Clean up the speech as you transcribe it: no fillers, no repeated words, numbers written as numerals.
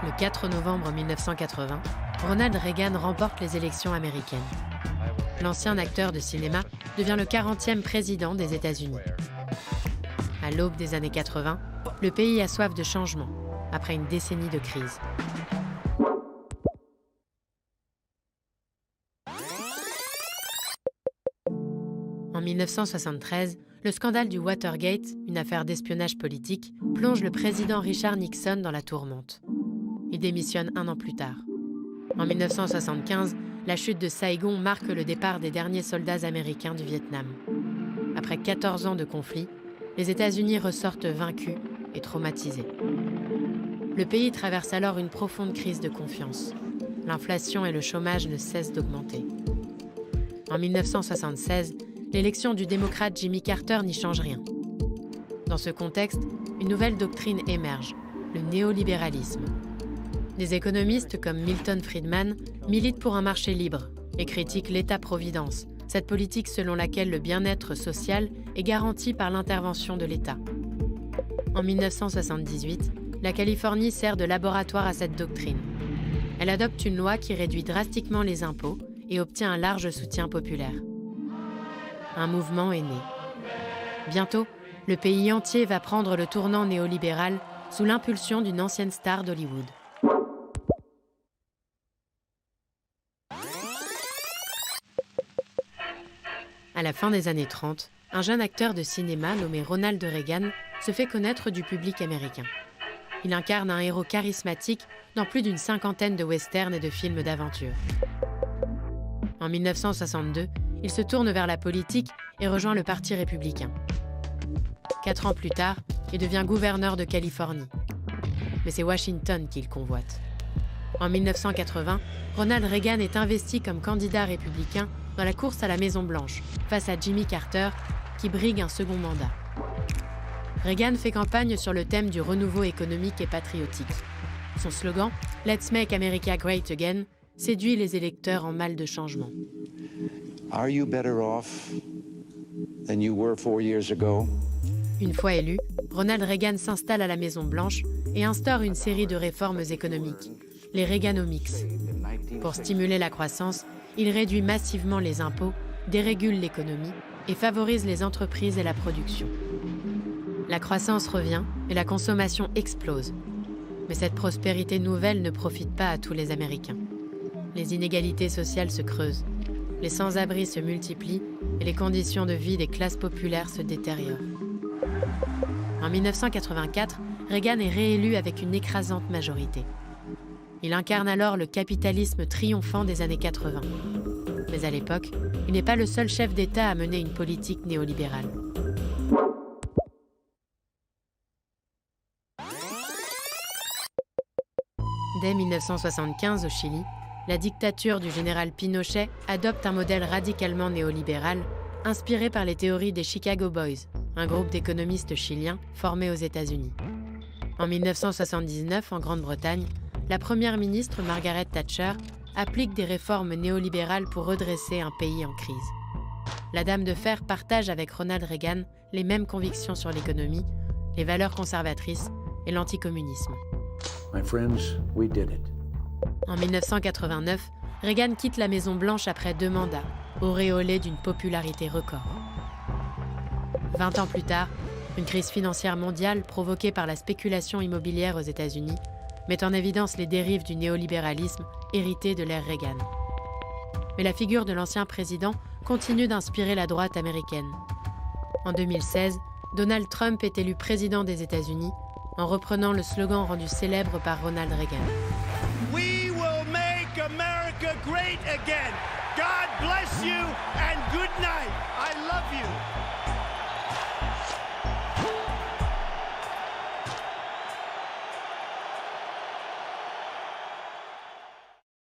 Le 4 novembre 1980, Ronald Reagan remporte les élections américaines. L'ancien acteur de cinéma devient le 40e président des États-Unis. À l'aube des années 80, le pays a soif de changement, après une décennie de crise. En 1973, le scandale du Watergate, une affaire d'espionnage politique, plonge le président Richard Nixon dans la tourmente. Il démissionne 1 an plus tard. En 1975, la chute de Saïgon marque le départ des derniers soldats américains du Vietnam. Après 14 ans de conflit, les États-Unis ressortent vaincus et traumatisés. Le pays traverse alors une profonde crise de confiance. L'inflation et le chômage ne cessent d'augmenter. En 1976, l'élection du démocrate Jimmy Carter n'y change rien. Dans ce contexte, une nouvelle doctrine émerge, le néolibéralisme. Des économistes comme Milton Friedman militent pour un marché libre et critiquent l'État-providence, cette politique selon laquelle le bien-être social est garanti par l'intervention de l'État. En 1978, la Californie sert de laboratoire à cette doctrine. Elle adopte une loi qui réduit drastiquement les impôts et obtient un large soutien populaire. Un mouvement est né. Bientôt, le pays entier va prendre le tournant néolibéral sous l'impulsion d'une ancienne star d'Hollywood. À la fin des années 30, un jeune acteur de cinéma nommé Ronald Reagan se fait connaître du public américain. Il incarne un héros charismatique dans plus d'une 50aine de westerns et de films d'aventure. En 1962, il se tourne vers la politique et rejoint le Parti républicain. 4 ans plus tard, il devient gouverneur de Californie. Mais c'est Washington qu'il convoite. En 1980, Ronald Reagan est investi comme candidat républicain dans la course à la Maison-Blanche, face à Jimmy Carter, qui brigue un second mandat. Reagan fait campagne sur le thème du renouveau économique et patriotique. Son slogan « Let's make America great again » séduit les électeurs en mal de changement. Are you better off than you were 4 years ago? Une fois élu, Ronald Reagan s'installe à la Maison-Blanche et instaure une série de réformes économiques, les Reaganomics. Pour stimuler la croissance, il réduit massivement les impôts, dérégule l'économie et favorise les entreprises et la production. La croissance revient et la consommation explose. Mais cette prospérité nouvelle ne profite pas à tous les Américains. Les inégalités sociales se creusent, les sans-abri se multiplient et les conditions de vie des classes populaires se détériorent. En 1984, Reagan est réélu avec une écrasante majorité. Il incarne alors le capitalisme triomphant des années 80. Mais à l'époque, il n'est pas le seul chef d'État à mener une politique néolibérale. Dès 1975 au Chili, la dictature du général Pinochet adopte un modèle radicalement néolibéral, inspiré par les théories des Chicago Boys, un groupe d'économistes chiliens formés aux États-Unis. En 1979, en Grande-Bretagne, la première ministre Margaret Thatcher applique des réformes néolibérales pour redresser un pays en crise. La Dame de Fer partage avec Ronald Reagan les mêmes convictions sur l'économie, les valeurs conservatrices et l'anticommunisme. My friends, we did it. En 1989, Reagan quitte la Maison-Blanche après 2 mandats, auréolé d'une popularité record. 20 ans plus tard, une crise financière mondiale provoquée par la spéculation immobilière aux États-Unis met en évidence les dérives du néolibéralisme hérité de l'ère Reagan. Mais la figure de l'ancien président continue d'inspirer la droite américaine. En 2016, Donald Trump est élu président des États-Unis en reprenant le slogan rendu célèbre par Ronald Reagan. We will make America great again. God bless you and good night. I love you.